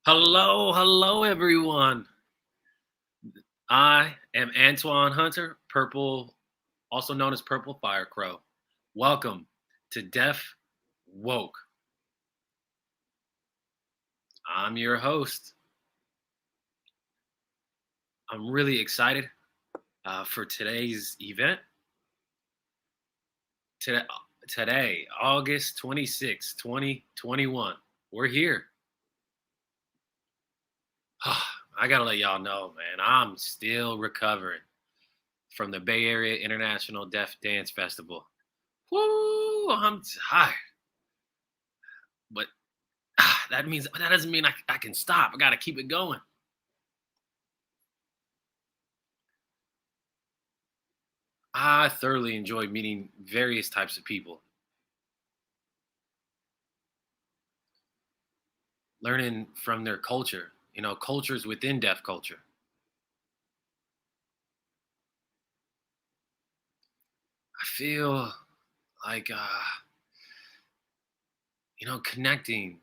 Hello, everyone. I am Antoine Hunter, also known as PurpleFireCrow. Welcome to Deaf Woke. I'm your host. I'm really excited for today's event. Today, August 26, 2021. We're here. I gotta let y'all know, man, I'm still recovering from the Bay Area International Deaf Dance Festival. Woo, I'm tired. But that doesn't mean I can stop. I gotta keep it going. I thoroughly enjoyed meeting various types of people, learning from their culture, cultures within deaf culture. I feel like, connecting,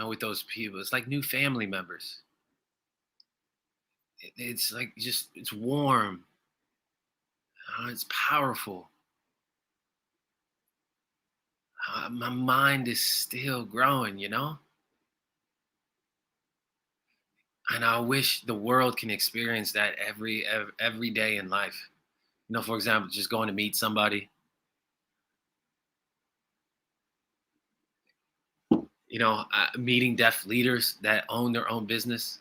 with those people. It's like new family members. It's like it's warm. It's powerful. My mind is still growing, And I wish the world can experience that every day in life. For example, just going to meet somebody. Meeting deaf leaders that own their own business.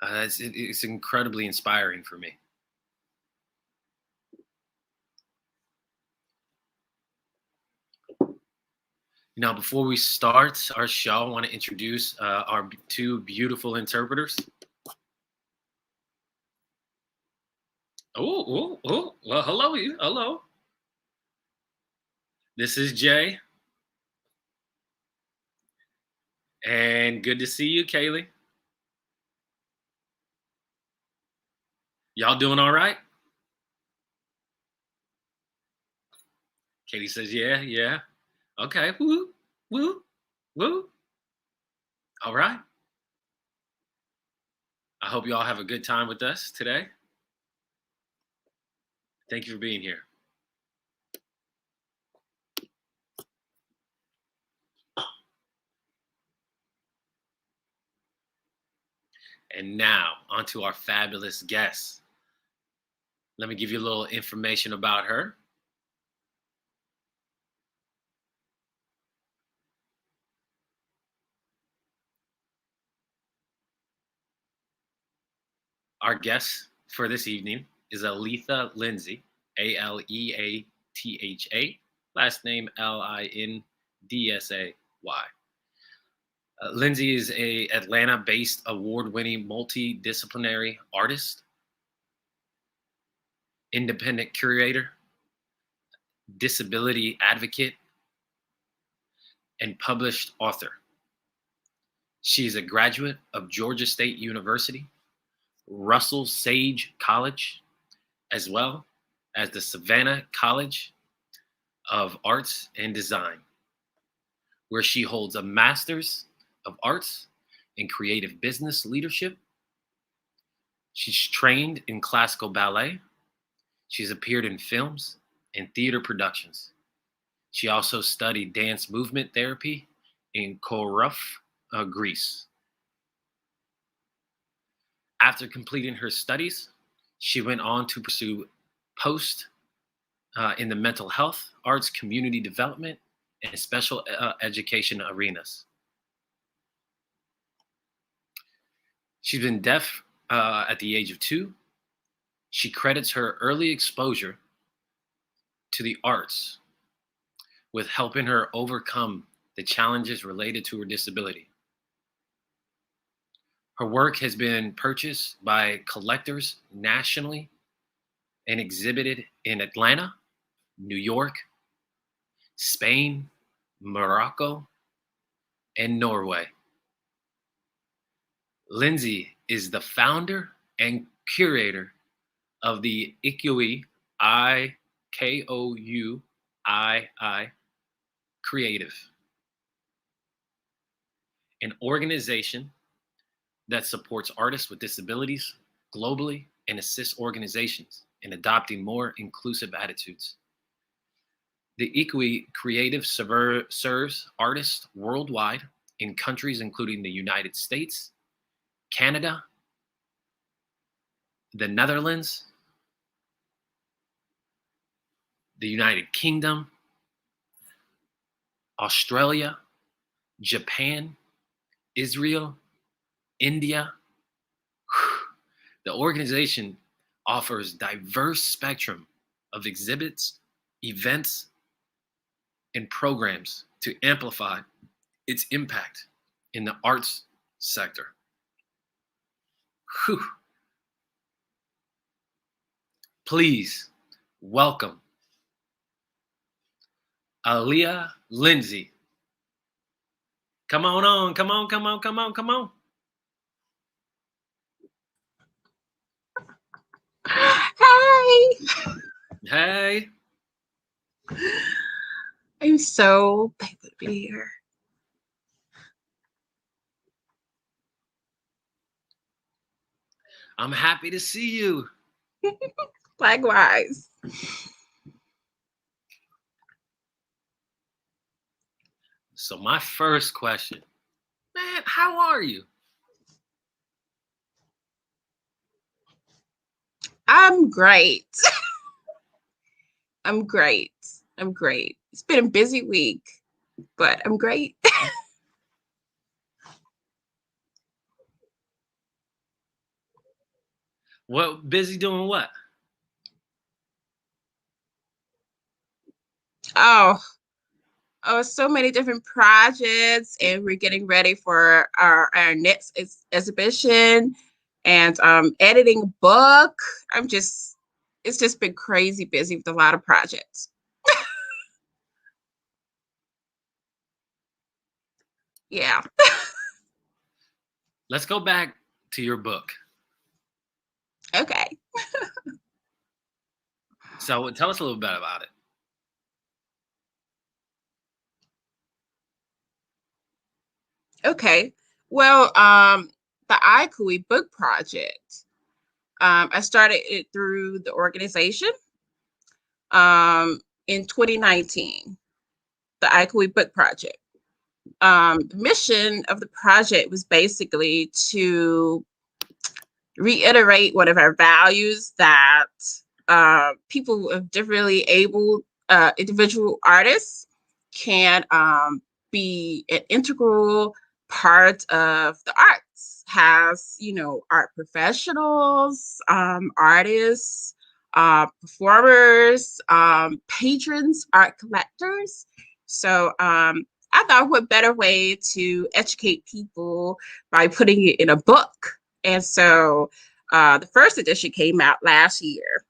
It's incredibly inspiring for me. Before we start our show, I want to introduce our two beautiful interpreters. Oh, well, hello, you. Hello. This is Jay. And good to see you, Kaylee. Y'all doing all right? Katie says, yeah. Okay, woo, woo, woo. All right. I hope you all have a good time with us today. Thank you for being here. And now, onto our fabulous guest. Let me give you a little information about her. Our guest for this evening is Aleatha Linsday, Aleatha, last name Lindsay. Linsday is a Atlanta-based award-winning multi-disciplinary artist, independent curator, disability advocate, and published author. She is a graduate of Georgia State University, Russell Sage College, as well as the Savannah College of Arts and Design, where she holds a Master's of Arts in Creative Business Leadership. She's trained in classical ballet. She's appeared in films and theater productions. She also studied dance movement therapy in Corfu, Greece. After completing her studies, she went on to pursue post in the mental health, arts, community development, and special education arenas. She's been deaf at the age of 2. She credits her early exposure to the arts with helping her overcome the challenges related to her disability. Her work has been purchased by collectors nationally and exhibited in Atlanta, New York, Spain, Morocco, and Norway. Linsday is the founder and curator of the IKOUI, IKOUII Creative, an organization that supports artists with disabilities globally and assists organizations in adopting more inclusive attitudes. The IKOUI Creative serves artists worldwide in countries including the United States, Canada, the Netherlands, the United Kingdom, Australia, Japan, Israel, India. The organization offers diverse spectrum of exhibits, events, and programs to amplify its impact in the arts sector. Whew. Please welcome Aleatha Linsday. Come on, come on, come on, come on, come on. Hi. Hey. I'm so thankful to be here. I'm happy to see you. Likewise. So my first question, man, how are you? I'm great. I'm great. I'm great. It's been a busy week, but I'm great. What, busy doing what? Oh, so many different projects, and we're getting ready for our next exhibition, and editing a book. It's just been crazy busy with a lot of projects. Yeah. Let's go back to your book. Okay. So tell us a little bit about it. Okay. Well, the IKOUI book project, I started it through the organization in 2019, the IKOUI book project. The mission of the project was basically to reiterate one of our values that people of differently able individual artists can be an integral part of the arts. Has, art professionals, artists, performers, patrons, art collectors. So I thought, what better way to educate people by putting it in a book? And so the first edition came out last year.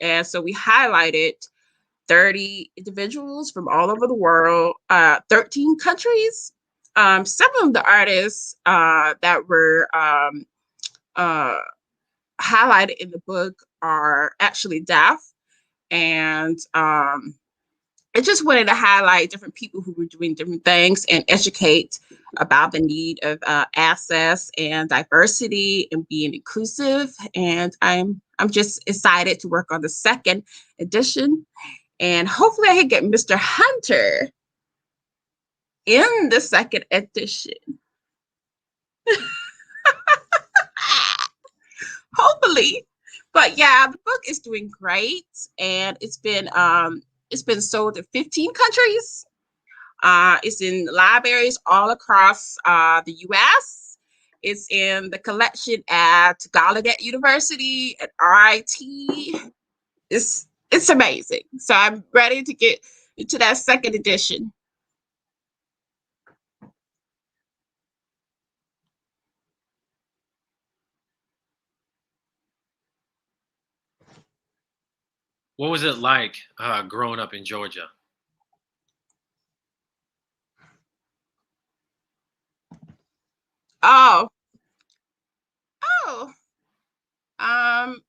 And so we highlighted 30 individuals from all over the world, 13 countries. Some of the artists that were highlighted in the book are actually deaf. And I just wanted to highlight different people who were doing different things and educate about the need of access and diversity and being inclusive. And I'm just excited to work on the second edition. And hopefully I can get Mr. Hunter in the second edition. Hopefully. But yeah, the book is doing great, and it's been sold to 15 countries. It's in libraries all across the US. It's in the collection at Gallaudet University, at RIT. It's amazing. So I'm ready to get into that second edition. What was it like growing up in Georgia? Oh, oh, um,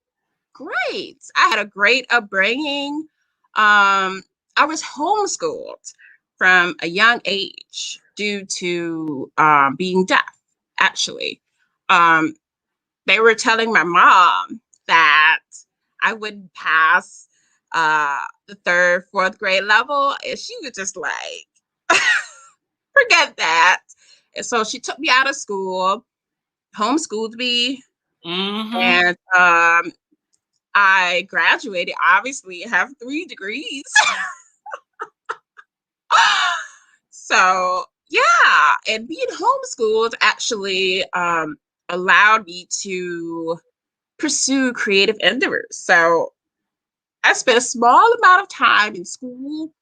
great. I had a great upbringing. I was homeschooled from a young age due to being deaf, actually. Um, they were telling my mom that I wouldn't pass the third, fourth grade level. And she was just like, forget that. And so she took me out of school, homeschooled me, Mm-hmm. and I graduated, obviously, have 3 degrees. So, yeah, and being homeschooled actually allowed me to pursue creative endeavors. So, I spent a small amount of time in school,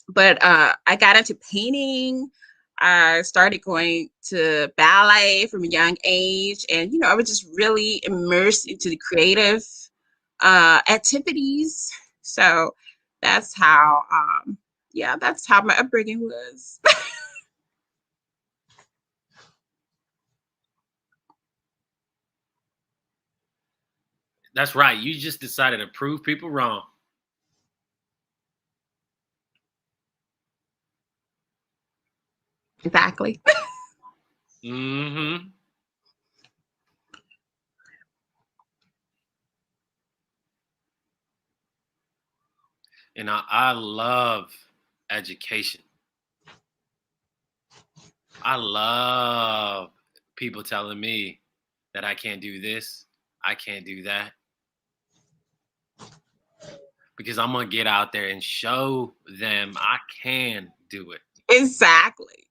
but I got into painting. I started going to ballet from a young age, and I was just really immersed into the creative activities. So that's how, yeah, that's how my upbringing was. That's right. You just decided to prove people wrong. Exactly. Mm-hmm. And I love education. I love people telling me that I can't do this, I can't do that, because I'm gonna get out there and show them I can do it. Exactly.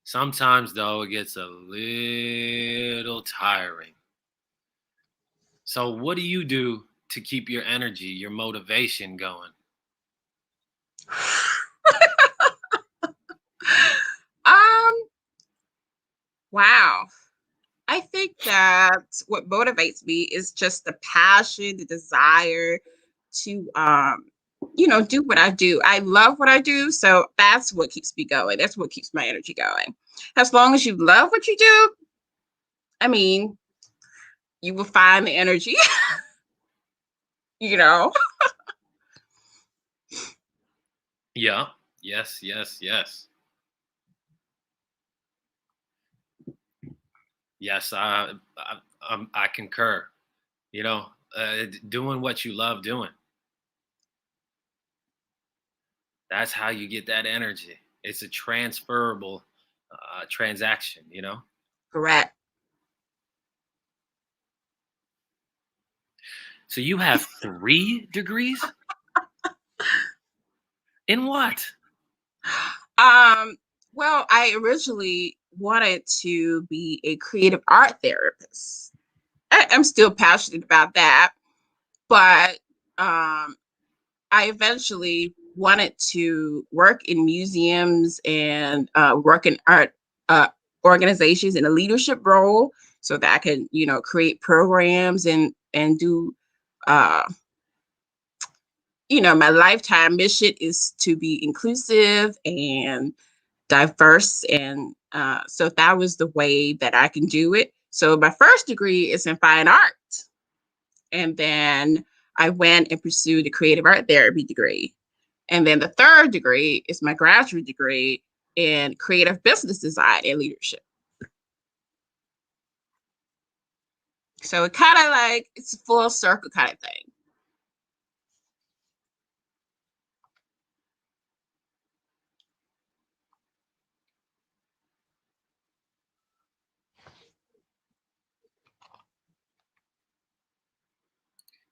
Sometimes though it gets a little tiring. So what do you do to keep your energy, your motivation going? Um, wow. I think that what motivates me is just the passion, the desire to do what I do. I love what I do, so that's what keeps me going. That's what keeps my energy going. As long as you love what you do, I mean, you will find the energy, you know. Yeah. Yes, yes, yes. Yes, I concur. You know, doing what you love doing. That's how you get that energy. It's a transferable transaction, you know? Correct. So you have 3 degrees? In what? Um, well, I originally wanted to be a creative art therapist. I'm still passionate about that, but um I eventually wanted to work in museums and work in art organizations in a leadership role so that I could, create programs and do, uh, my lifetime mission is to be inclusive and diverse. And so that was the way that I can do it. So my first degree is in fine art. And then I went and pursued a creative art therapy degree. And then the third degree is my graduate degree in creative business design and leadership. So it kind of like it's a full circle kind of thing.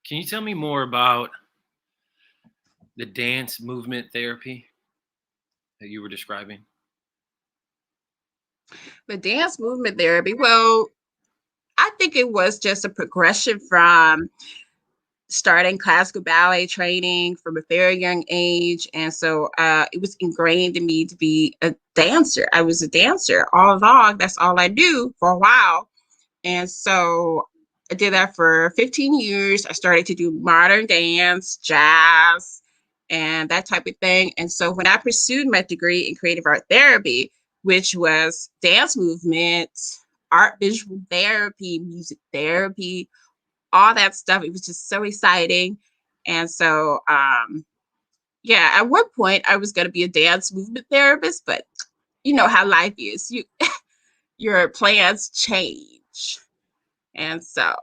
Can you tell me more about the dance movement therapy that you were describing? The dance movement therapy, well, I think it was just a progression from starting classical ballet training from a very young age. And so it was ingrained in me to be a dancer. I was a dancer all along. That's all I knew for a while. And so I did that for 15 years. I started to do modern dance, jazz, and that type of thing. And so when I pursued my degree in creative art therapy, which was dance movement, art visual therapy, music therapy, all that stuff, it was just so exciting. And so, yeah, at one point I was going to be a dance movement therapist, but you know how life is. Your plans change. And so,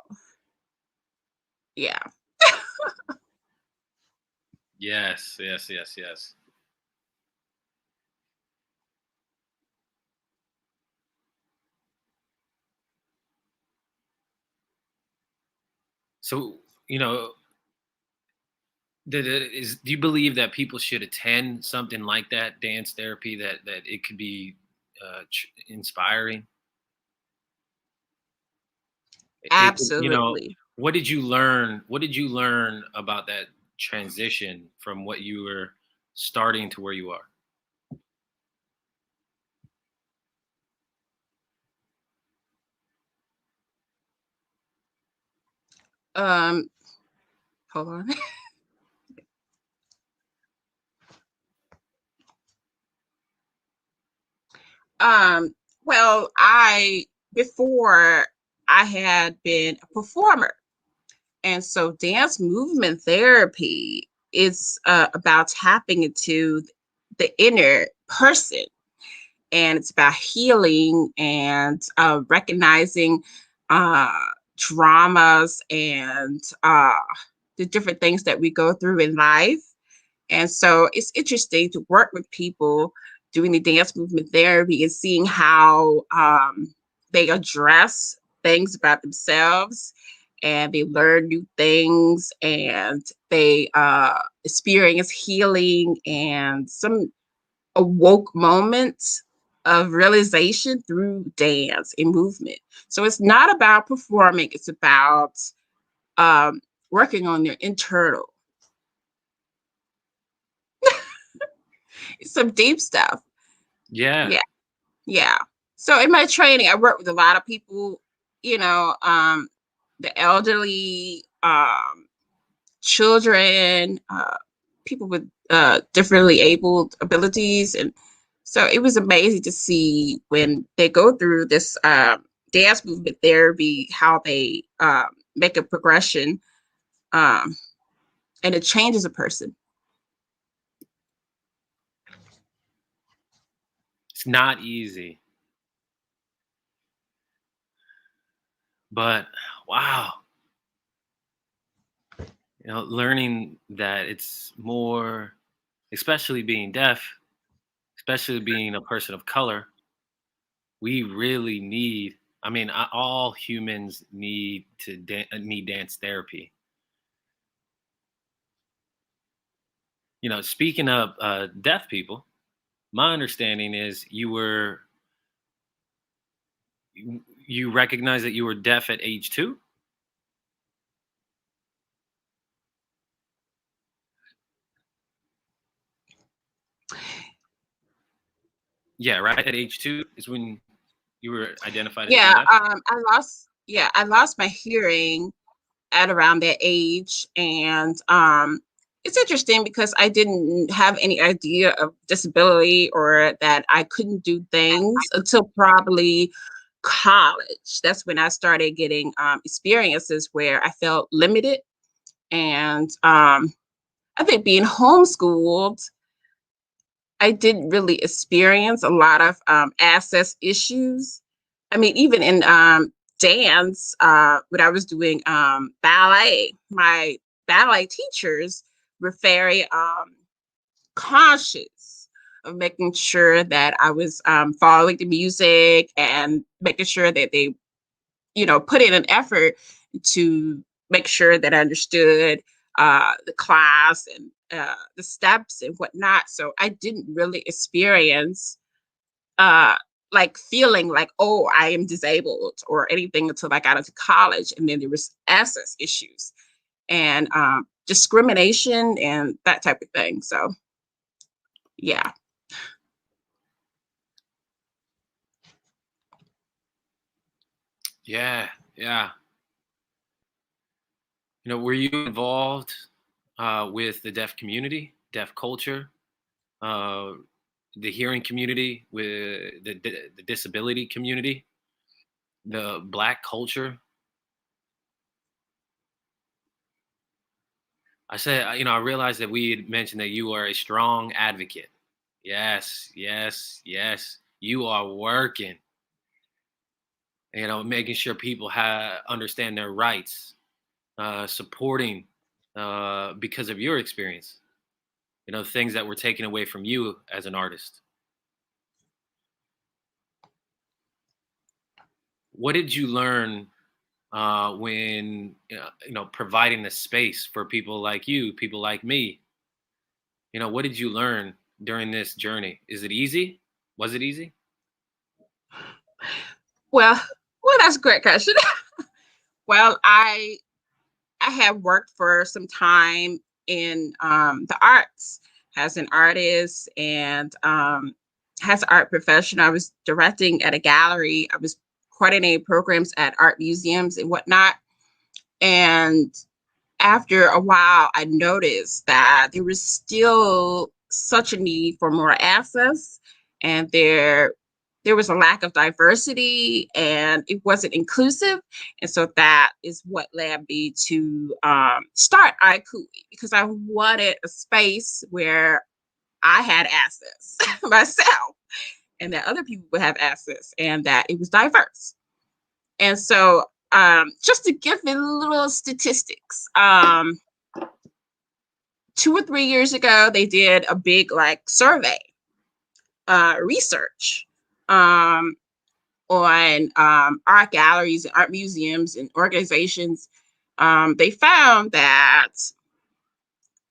yeah. Yes, yes, yes, yes. So, you know, do you believe that people should attend something like that, dance therapy, that it could be inspiring? You know, Absolutely. what did you learn? What did you learn about that transition from what you were starting to where you are? Um, hold on. um, well, I before I had been a performer. And so dance movement therapy is about tapping into the inner person, and it's about healing and recognizing uh, traumas and the different things that we go through in life. And so it's interesting to work with people doing the dance movement therapy and seeing how they address things about themselves, and they learn new things, and they experience healing and some awoke moments of realization through dance and movement. So it's not about performing, it's about um, working on their internal. It's some deep stuff. Yeah. Yeah. Yeah. So in my training, I work with a lot of people, you know, the elderly, children, people with differently abled abilities. And so it was amazing to see when they go through this dance movement therapy, how they make a progression, um, and it changes a person. It's not easy, but wow, you know, learning that it's more, especially being deaf, especially being a person of color, we really need. I mean, all humans need to need dance therapy. You know, speaking of deaf people, my understanding is you recognize that you were deaf at age 2. Yeah, right. At age 2 is when you were identified as being Yeah, deaf. I lost my hearing at around that age. And it's interesting because I didn't have any idea of disability or that I couldn't do things until probably college. That's when I started getting experiences where I felt limited. And I think being homeschooled, I didn't really experience a lot of access issues. I mean, even in dance, when I was doing ballet, my ballet teachers were very conscious of making sure that I was following the music and making sure that they, you know, put in an effort to make sure that I understood the class and the steps and whatnot. So I didn't really experience uh, like feeling like, oh, I am disabled or anything until I got into college. And then there was access issues and discrimination and that type of thing. So yeah. Yeah, yeah. Were you involved with the deaf community, deaf culture, uh, the hearing community, with the disability community, the Black culture? I said, I realized that we had mentioned that you are a strong advocate. Yes, yes, yes. You are working, making sure people understand their rights, supporting because of your experience, things that were taken away from you as an artist. What did you learn when, providing the space for people like you, people like me? What did you learn during this journey? Is it easy? Was it easy? Well, that's a great question. Well, I have worked for some time in the arts as an artist and as an art professional. I was directing at a gallery. I was coordinating programs at art museums and whatnot. And after a while, I noticed that there was still such a need for more access, and there was a lack of diversity, and it wasn't inclusive. And so that is what led me to start iCooey, because I wanted a space where I had access myself, and that other people would have access, and that it was diverse. And so, just to give you little statistics, 2 or 3 years ago, they did a big like survey, research on art galleries, art museums, and organizations. They found that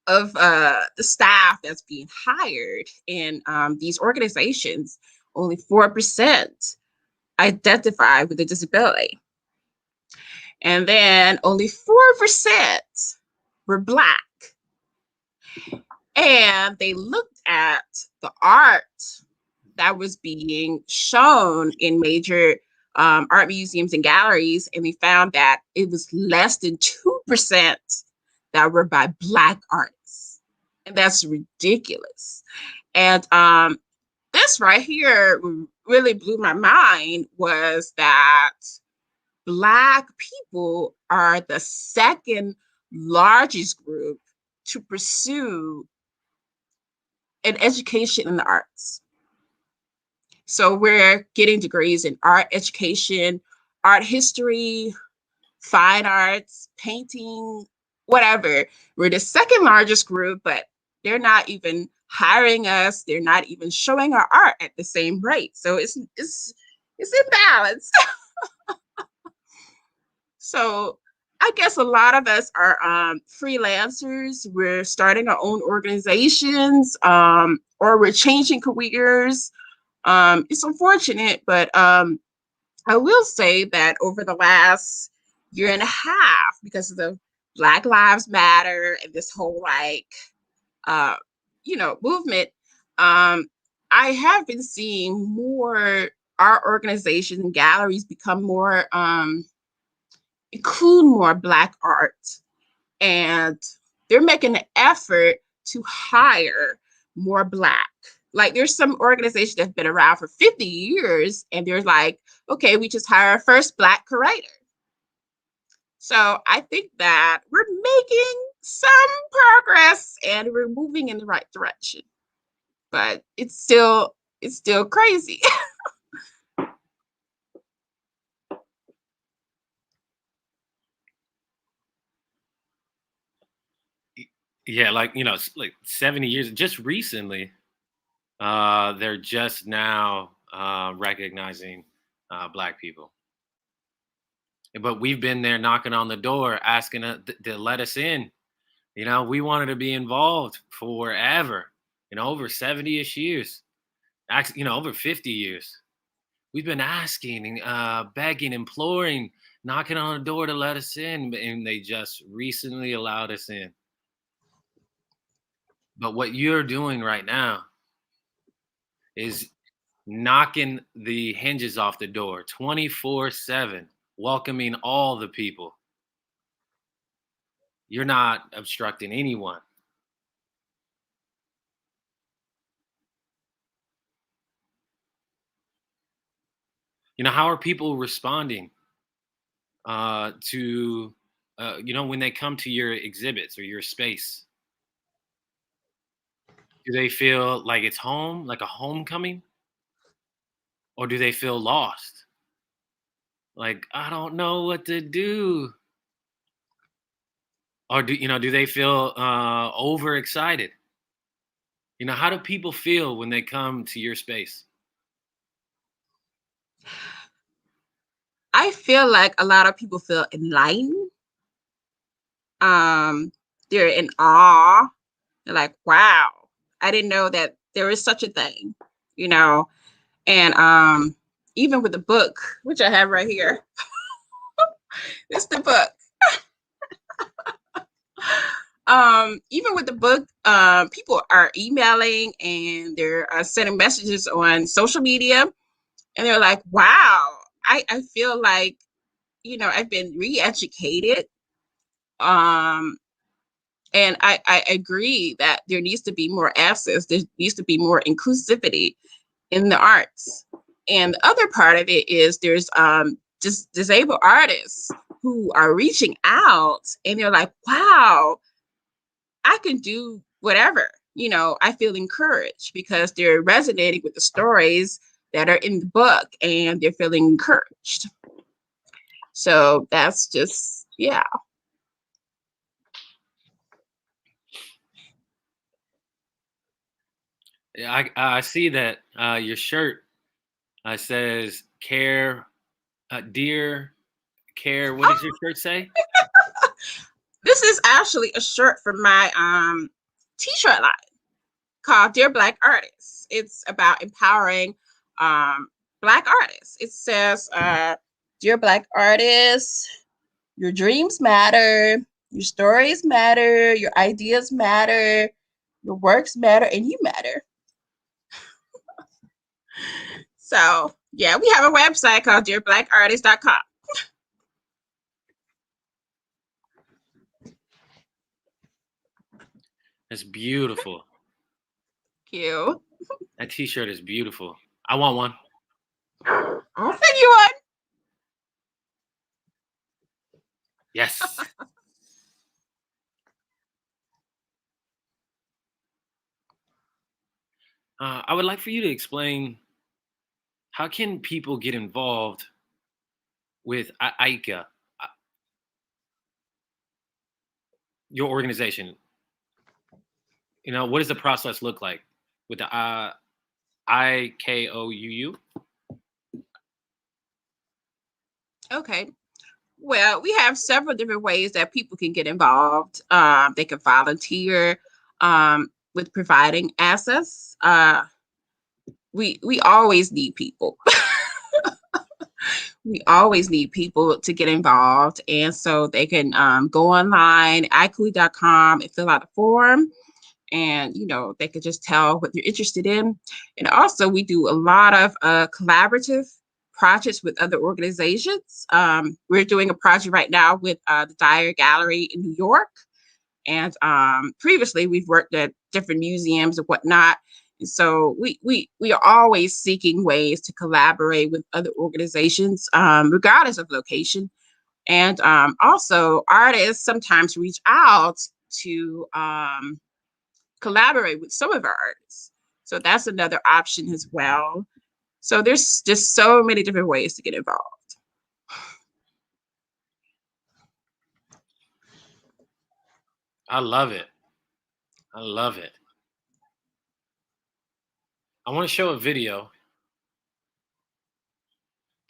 of the staff that's being hired in these organizations, only 4% identify with a disability. And then only 4% were Black. And they looked at the art that was being shown in major art museums and galleries, and we found that it was less than 2% that were by Black artists. And that's ridiculous. And this right here really blew my mind, was that Black people are the second largest group to pursue an education in the arts. So we're getting degrees in art education, art history, fine arts, painting, whatever. We're the second largest group, but they're not even hiring us. They're not even showing our art at the same rate. So it's imbalanced. So I guess a lot of us are freelancers. We're starting our own organizations, or we're changing careers. It's unfortunate, but I will say that over the last year and a half, because of the Black Lives Matter and this whole uh, movement, I have been seeing more art organizations and galleries become more include more Black art, and they're making an effort to hire more Black. Like there's some organization that's been around for 50 years, and they're like, okay, we just hire our first Black curator. So I think that we're making some progress and we're moving in the right direction, but it's still crazy. Yeah, like 70 years. Just recently, they're just now recognizing Black people. but we've been there knocking on the door, asking to let us in. We wanted to be involved forever, over 70-ish years, actually, over 50 years. We've been asking, begging, imploring, knocking on the door to let us in, and they just recently allowed us in. But what you're doing right now is knocking the hinges off the door 24/7, welcoming all the people. You're not obstructing anyone. How are people responding to, when they come to your exhibits or your space? Do they feel like it's home, like a homecoming? Or do they feel lost? Like, I don't know what to do. Or do they feel overexcited? How do people feel when they come to your space? I feel like a lot of people feel enlightened. They're in awe. They're like, wow, I didn't know that there is such a thing, you know. And even with the book, which I have right here, it's the book. Even with the book, people are emailing and they're sending messages on social media, and they're like, wow, I feel like, I've been re-educated. And I agree that there needs to be more access. There needs to be more inclusivity in the arts. And the other part of it is there's just disabled artists who are reaching out and they're like, wow, I can do whatever. I feel encouraged because they're resonating with the stories that are in the book and they're feeling encouraged. So that's just, yeah. Yeah, I see that your shirt says care, dear care. What does your shirt say? This is actually a shirt from my t-shirt line called Dear Black Artists. It's about empowering Black artists. It says, Dear Black artists, your dreams matter, your stories matter, your ideas matter, your works matter, and you matter. So, yeah, we have a website called dearbblackartist.com. It's beautiful. Thank you. That t-shirt is beautiful. I want one. I'll send you one. Yes. I would like for you to explain, how can people get involved with ICA, your organization? What does the process look like with the IKOUU? Okay. Well, we have several different ways that people can get involved. They can volunteer with providing access. We always need people. We always need people to get involved. And so they can go online, icui.com, and fill out a form. And, they could just tell what they're interested in. And also, we do a lot of collaborative projects with other organizations. We're doing a project right now with the Dyer Gallery in New York. And previously, we've worked at different museums and whatnot. And so we are always seeking ways to collaborate with other organizations, regardless of location. And also, artists sometimes reach out to collaborate with some of our artists. So that's another option as well. So there's just so many different ways to get involved. I love it. I love it. I want to show a video,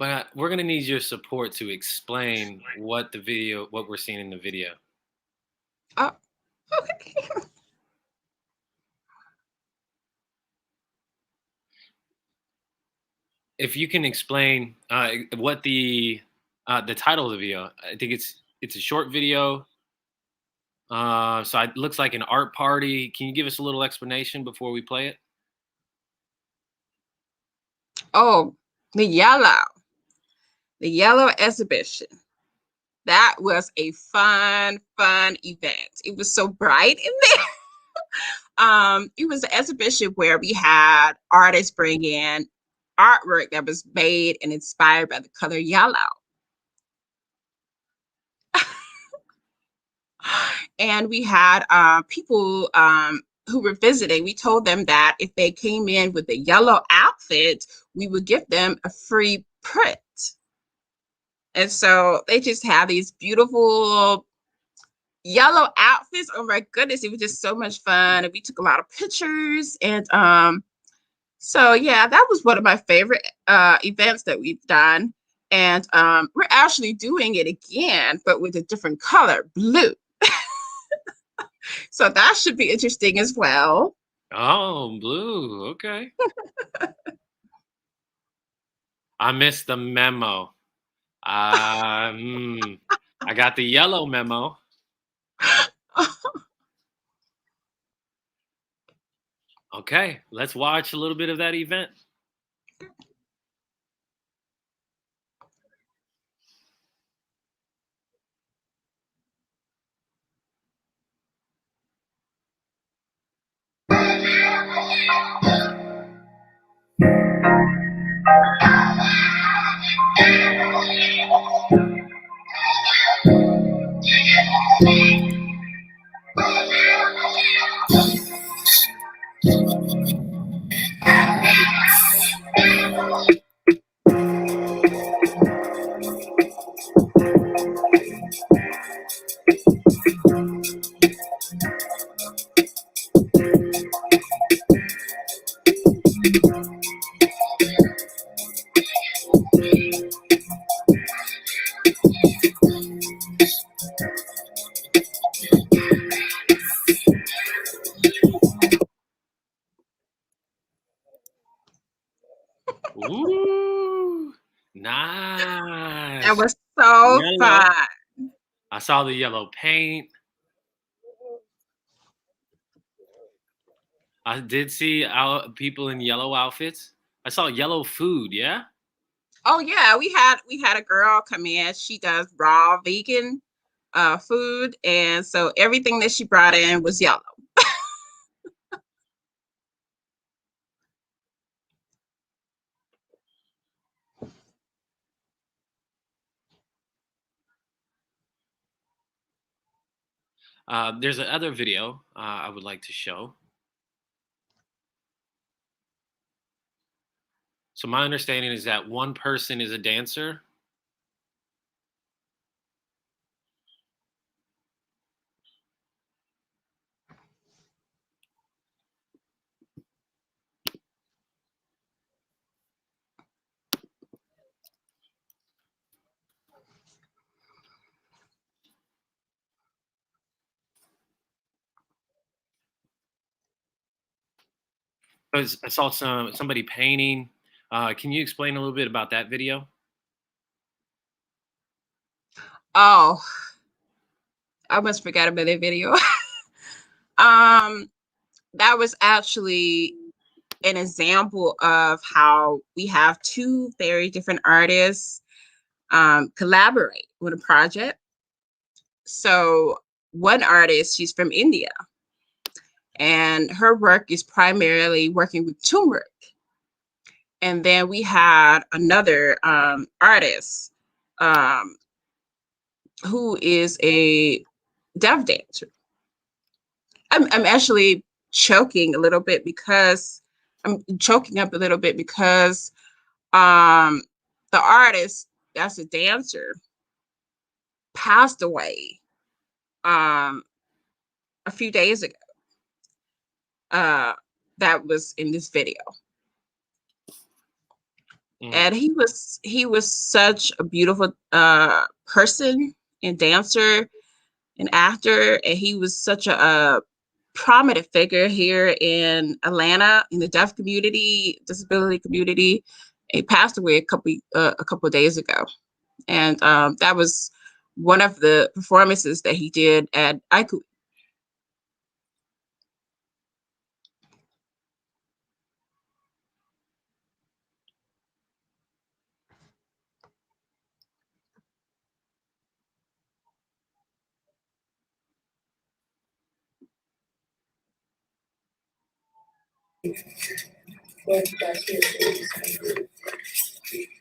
But we're gonna need your support to explain what we're seeing in the video. Oh, okay. If you can explain what the title of the video. I think it's a short video. So it looks like an art party. Can you give us a little explanation before we play it? Oh, the yellow exhibition. That was a fun event. It was so bright in there. It was an exhibition where we had artists bring in artwork that was made and inspired by the color yellow. And we had people who were visiting. We told them that if they came in with a yellow outfit, we would give them a free print. And so they just have these beautiful yellow outfits. Oh my goodness, it was just so much fun. And we took a lot of pictures. And so yeah, that was one of my favorite events that we've done. And we're actually doing it again, but with a different color, blue. So that should be interesting as well. Oh, blue. Okay. I missed the memo. I got the yellow memo. Okay, let's watch a little bit of that event. Ooh, That nice. was so Yellow. fun. I saw the yellow paint. I did see people in yellow outfits. I saw yellow food. Yeah. Oh yeah, we had a girl come in. She does raw vegan food, and so everything that she brought in was yellow. There's another video I would like to show. So my understanding is that one person is a dancer. I saw somebody painting. Can you explain a little bit about that video? Oh, I almost forgot about that video. um, that was actually an example of how we have two very different artists collaborate with a project. So one artist, she's from India, and her work is primarily working with turmeric. And then we had another artist um, who is a deaf dancer. I'm actually choking a little bit because I'm choking up a little bit because the artist that's a dancer passed away um, a few days ago. That was in this video. And he was such a beautiful person and dancer and actor, and he was such a prominent figure here in Atlanta in the deaf community, disability community. He passed away a couple of days ago, and that was one of the performances that he did at ICU.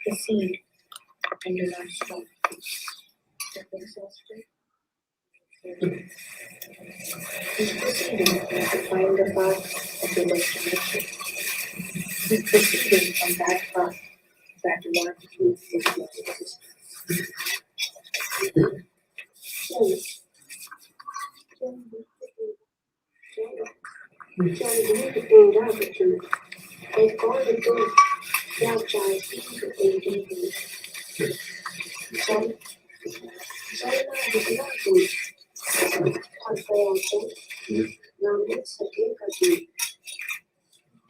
Proceed and do not stop. If exhausted, keep proceeding to find the path of your destination. Keep proceeding on that path that one is existence.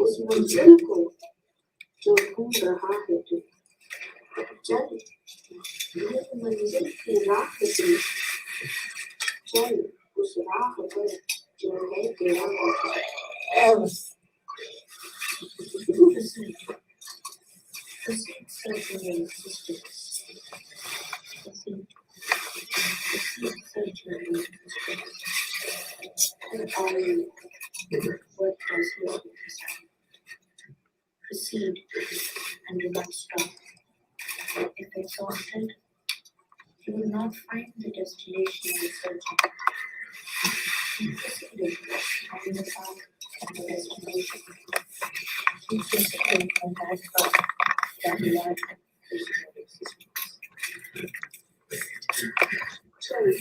उस मंजिल को जो ढूंढ रहा है तू चल ये मंजिल की राह पे चल उस राह पर जो है तेरा Proceed and do not stop. If exhausted, you will not find the destination you are searching. Keep proceeding on the path of the destination. Keep proceeding on that path that you are physical existence. Sorry.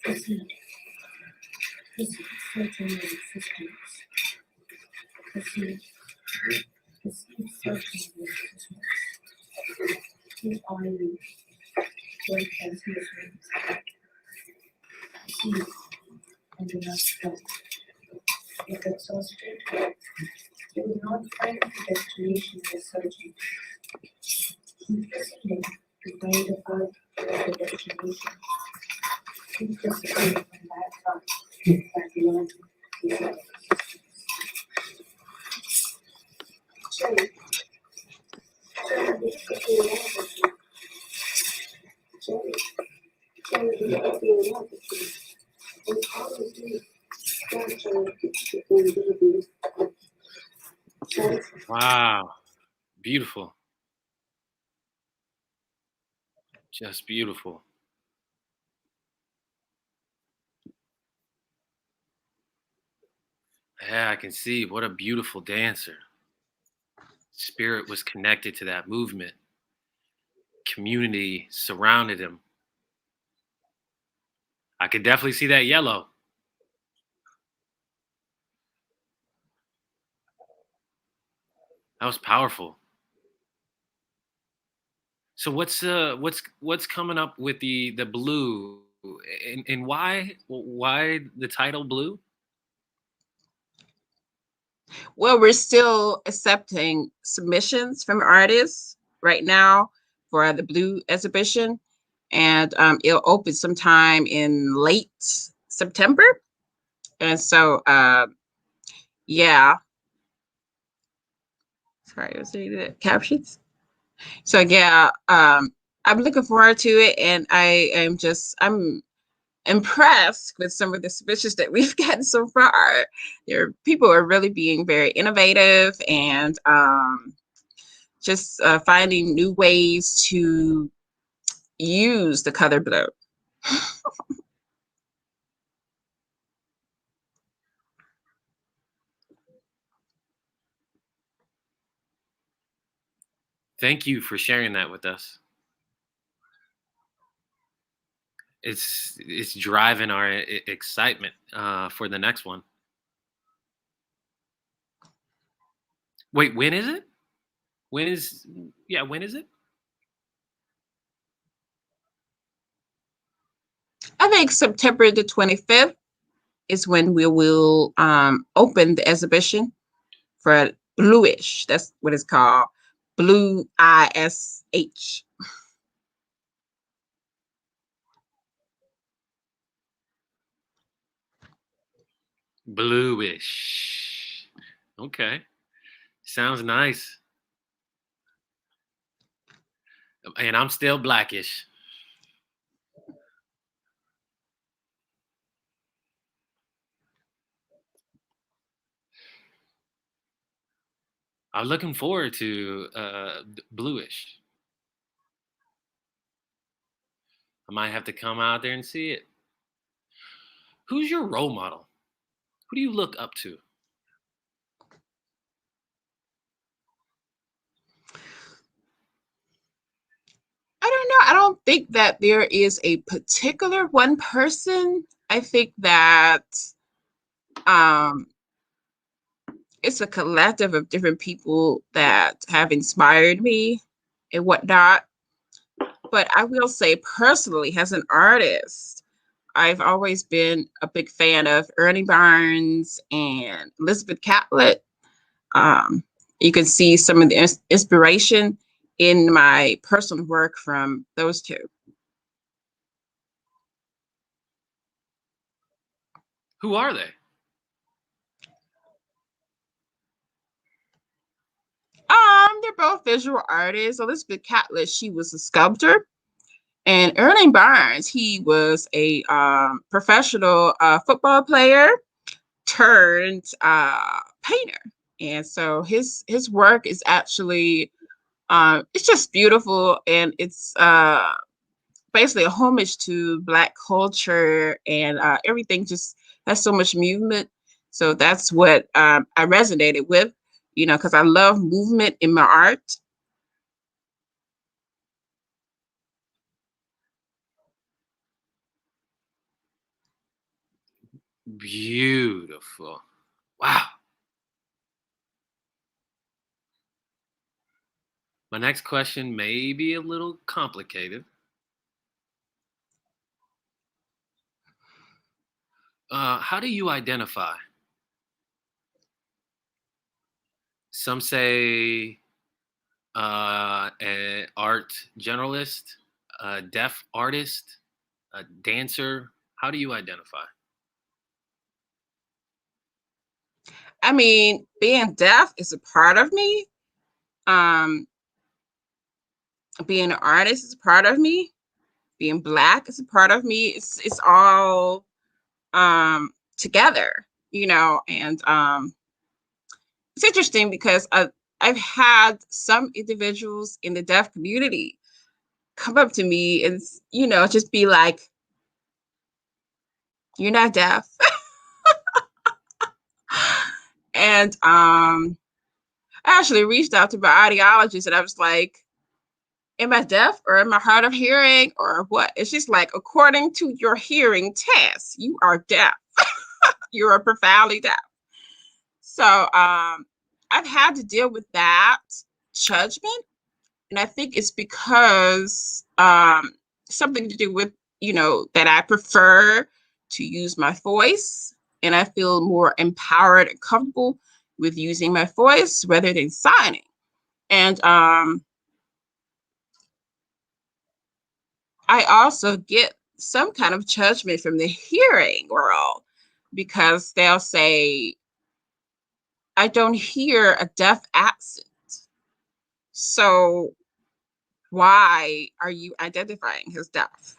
Proceed. Proceed, searching your existence. Proceed. Proceed, searching your existence. Who are you? What transmission is that? Proceed and do not stop. If exhausted, you will not find the destination you're searching. Keep proceeding to find the path of the destination. Keep proceeding on that path that you want to be. Sorry. Wow. Beautiful. Just beautiful. Yeah, I can see. What a beautiful dancer. Spirit was connected to that movement. Community surrounded him. I could definitely see that yellow. That was powerful. So what's coming up with the blue, and why the title blue? Well, we're still accepting submissions from artists right now for the Blue exhibition, and it'll open sometime in late September. And so, yeah. Sorry, I was reading the captions. So yeah, I'm looking forward to it, and I'm impressed with some of the submissions that we've gotten so far. People are really being very innovative and just finding new ways to use the color blue. Thank you for sharing that with us. It's driving our excitement for the next one. Wait, when is it? When is it? I think September the 25th is when we will open the exhibition for Bluish. That's what it's called. Blue ISH. Bluish. Okay. Sounds nice. And I'm still blackish. I'm looking forward to Bluish. I might have to come out there and see it. Who's your role model? Who do you look up to? I don't know. I don't think that there is a particular one person. I think that it's a collective of different people that have inspired me and whatnot. But I will say personally, as an artist, I've always been a big fan of Ernie Barnes and Elizabeth Catlett. You can see some of the inspiration in my personal work from those two. Who are they? They're both visual artists. Elizabeth Catlett, she was a sculptor. And Ernie Barnes, he was a professional football player turned painter. And so his work is actually it's just beautiful, and it's basically a homage to Black culture, and everything just has so much movement. So that's what I resonated with, because I love movement in my art. Beautiful. Wow. My next question may be a little complicated. How do you identify? Some say an art generalist, a deaf artist, a dancer. How do you identify? I mean, being deaf is a part of me. Being an artist is a part of me. Being Black is a part of me. It's all together, and it's interesting because I've had some individuals in the deaf community come up to me and just be like, "You're not deaf," and I actually reached out to my audiologist and I was like, am I deaf or am I hard of hearing or what? It's just like, according to your hearing test, you are deaf. You are profoundly deaf. So I've had to deal with that judgment. And I think it's because something to do with, that I prefer to use my voice, and I feel more empowered and comfortable with using my voice rather than signing. And I also get some kind of judgment from the hearing world because they'll say, I don't hear a deaf accent. So why are you identifying as deaf?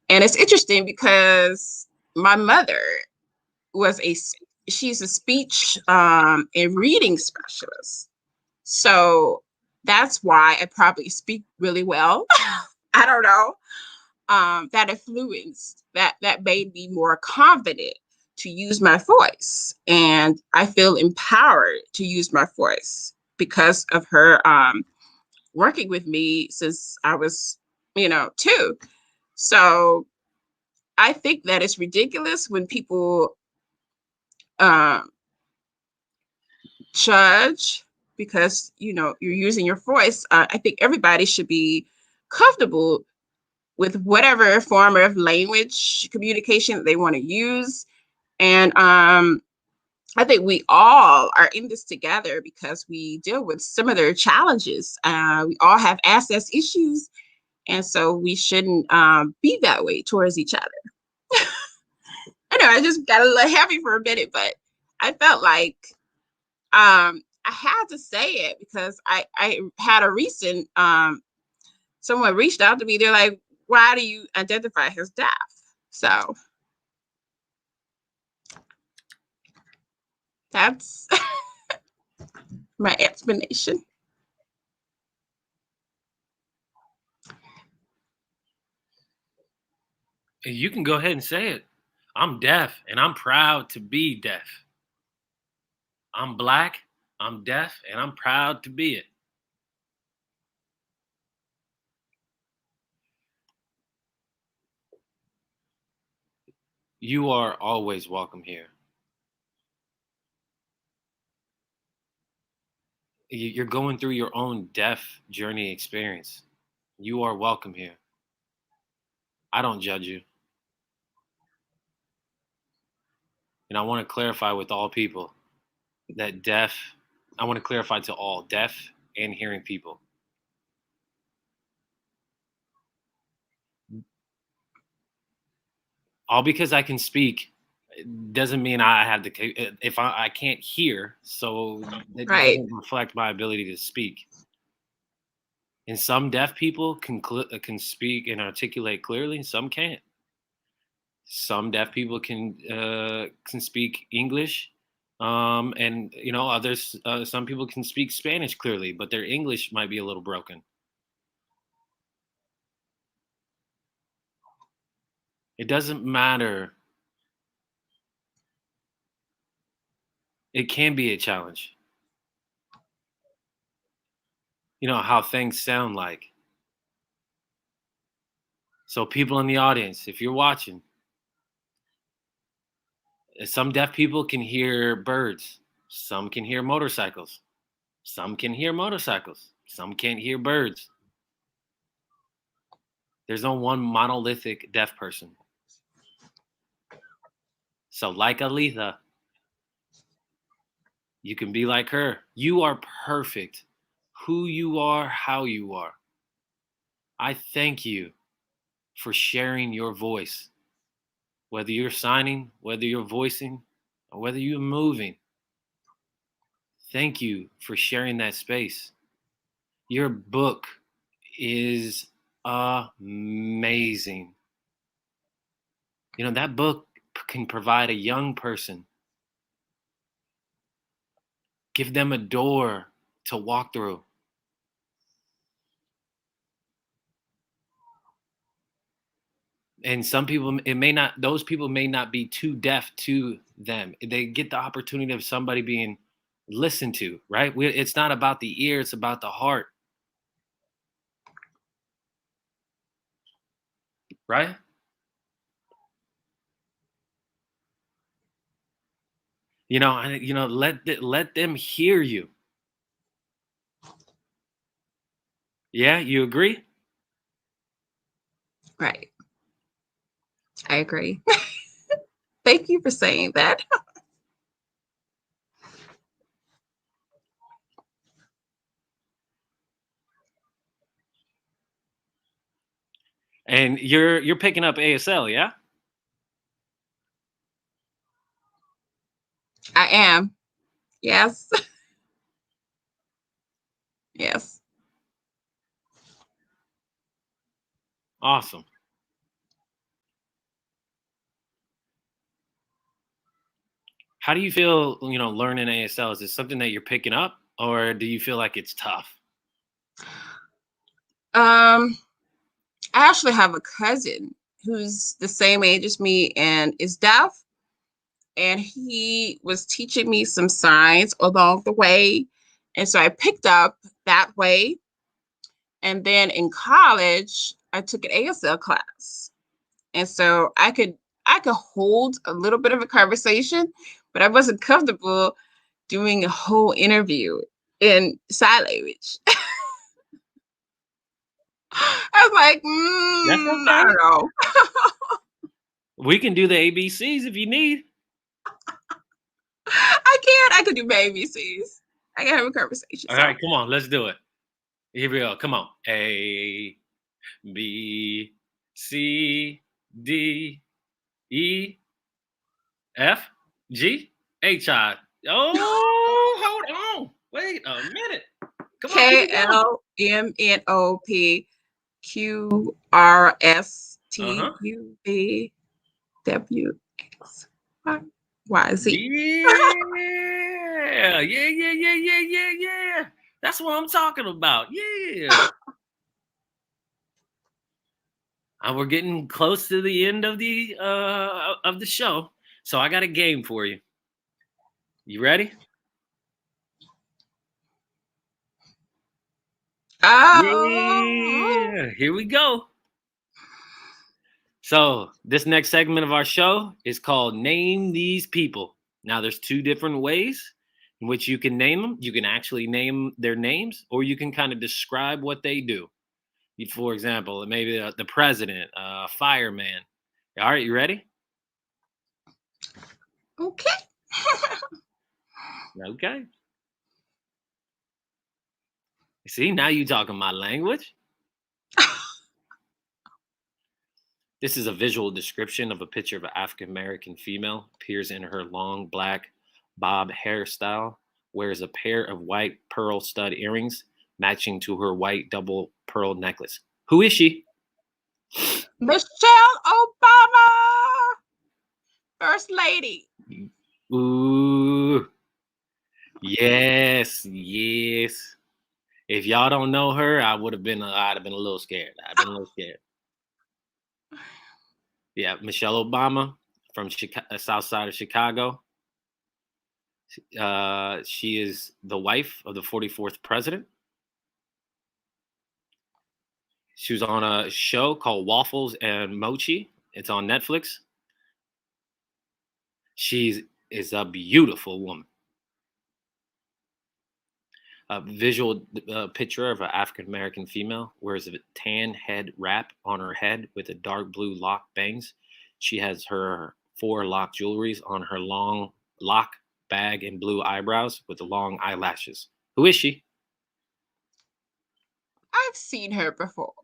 And it's interesting because my mother she's a speech and reading specialist. So that's why I probably speak really well. I don't know. That influenced that made me more confident to use my voice, and I feel empowered to use my voice because of her working with me since I was, 2. So I think that it's ridiculous when people um, judge because you're using your voice. I think everybody should be comfortable with whatever form of language communication that they want to use. And I think we all are in this together because we deal with similar challenges. We all have access issues, and so we shouldn't be that way towards each other. I know I just got a little heavy for a minute, but I felt like I had to say it because I had a recent someone reached out to me. They're like, "Why do you identify as deaf?" So that's my explanation. You can go ahead and say it. I'm deaf and I'm proud to be deaf. I'm Black, I'm deaf, and I'm proud to be it. You are always welcome here. You're going through your own deaf journey experience. You are welcome here. I don't judge you. And I want to clarify with all people that I want to clarify to all deaf and hearing people. All because I can speak doesn't mean I have to, if I can't hear, so it Right. doesn't reflect my ability to speak. And some deaf people can speak and articulate clearly, and some can't. Some deaf people can speak English, and others. Some people can speak Spanish clearly, but their English might be a little broken. It doesn't matter. It can be a challenge. You know how things sound like. So people in the audience, if you're watching, some deaf people can hear birds. Some can hear motorcycles. Some can hear motorcycles. Some can't hear birds. There's no one monolithic deaf person. So like Aleatha, you can be like her. You are perfect. Who you are, how you are. I thank you for sharing your voice. Whether you're signing, whether you're voicing, or whether you're moving. Thank you for sharing that space. Your book is amazing. That book can provide a young person, give them a door to walk through. And some people, those people may not be too deaf to them. They get the opportunity of somebody being listened to, right? It's not about the ear, it's about the heart. Right? Let them hear you. Yeah, you agree? Right. I agree. Thank you for saying that. And you're picking up ASL, yeah? I am. Yes. Yes. Awesome. How do you feel, learning ASL? Is it something that you're picking up, or do you feel like it's tough? I actually have a cousin who's the same age as me and is deaf. And he was teaching me some signs along the way. And so I picked up that way. And then in college, I took an ASL class. And so I could hold a little bit of a conversation, but I wasn't comfortable doing a whole interview in sign language. I was like, That's okay. I don't know. We can do the ABCs if you need. I could do my ABCs. I can have a conversation. All right, come on, let's do it. Here we go. Come on. A, B, C, D, E, F, G, H, I. Oh, hold on. Wait a minute. Come on. KLMNOPQRSTUVWXYZ. Yeah. That's what I'm talking about. Yeah. And we're getting close to the end of the show, so I got a game for you. You ready? Oh. Yeah. Here we go. So this next segment of our show is called Name These People. Now there's two different ways in which you can name them. You can actually name their names, or you can kind of describe what they do. For example, maybe the president, fireman. All right, you ready? Okay. Okay. See, now you talking my language. This is a visual description of a picture of an African-American female. Appears in her long black bob hairstyle. Wears a pair of white pearl stud earrings matching to her white double pearl necklace. Who is she? Michelle Obama, First Lady. Ooh. Yes. If y'all don't know her, I'd have been a little scared. Yeah, Michelle Obama from South Side of Chicago. She is the wife of the 44th president. She was on a show called Waffles and Mochi. It's on Netflix. She is a beautiful woman. A visual picture of an African-American female wears a tan head wrap on her head with a dark blue lock bangs. She has her 4 lock jewelries on her long lock bag and blue eyebrows with the long eyelashes. Who is she? I've seen her before.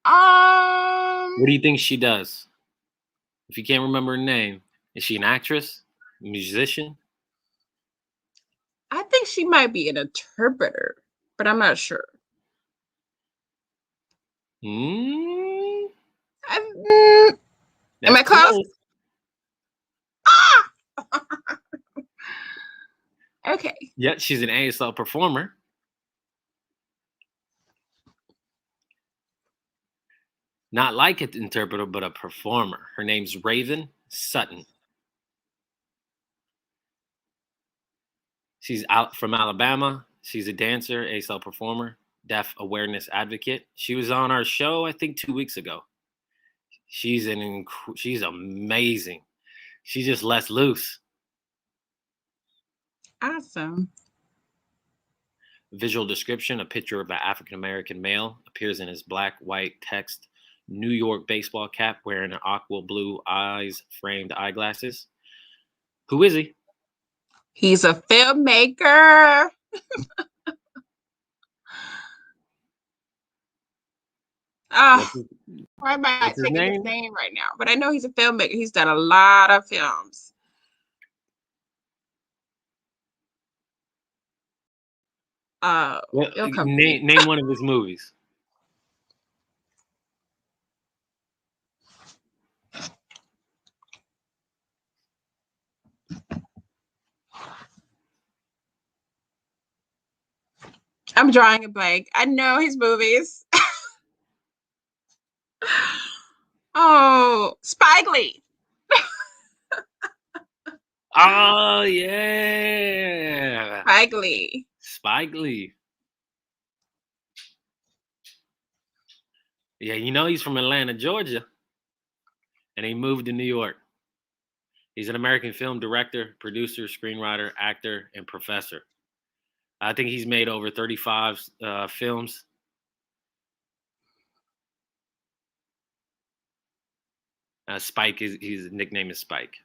What do you think she does? If you can't remember her name, is she an actress, a musician? I think she might be an interpreter, but I'm not sure. Am I close? Ah! Okay. Yeah, she's an ASL performer. Not like an interpreter, but a performer. Her name's Raven Sutton. She's out from Alabama. She's a dancer, ASL performer, deaf awareness advocate. She was on our show, I think, 2 weeks ago. She's amazing. She just lets loose. Awesome. Visual description: a picture of an African-American male appears in his black, white text New York baseball cap, wearing an aqua blue eyes framed eyeglasses. Who is he? He's a filmmaker. Why am I taking his name right now? But I know he's a filmmaker. He's done a lot of films. Name one of his movies. I'm drawing a blank. I know his movies. Oh, Spike Lee. Oh yeah, Spike Lee. Spike Lee. Yeah, you know he's from Atlanta, Georgia, and he moved to New York. He's an American film director, producer, screenwriter, actor, and professor. I think he's made over 35 films. Spike is his nickname is Spike.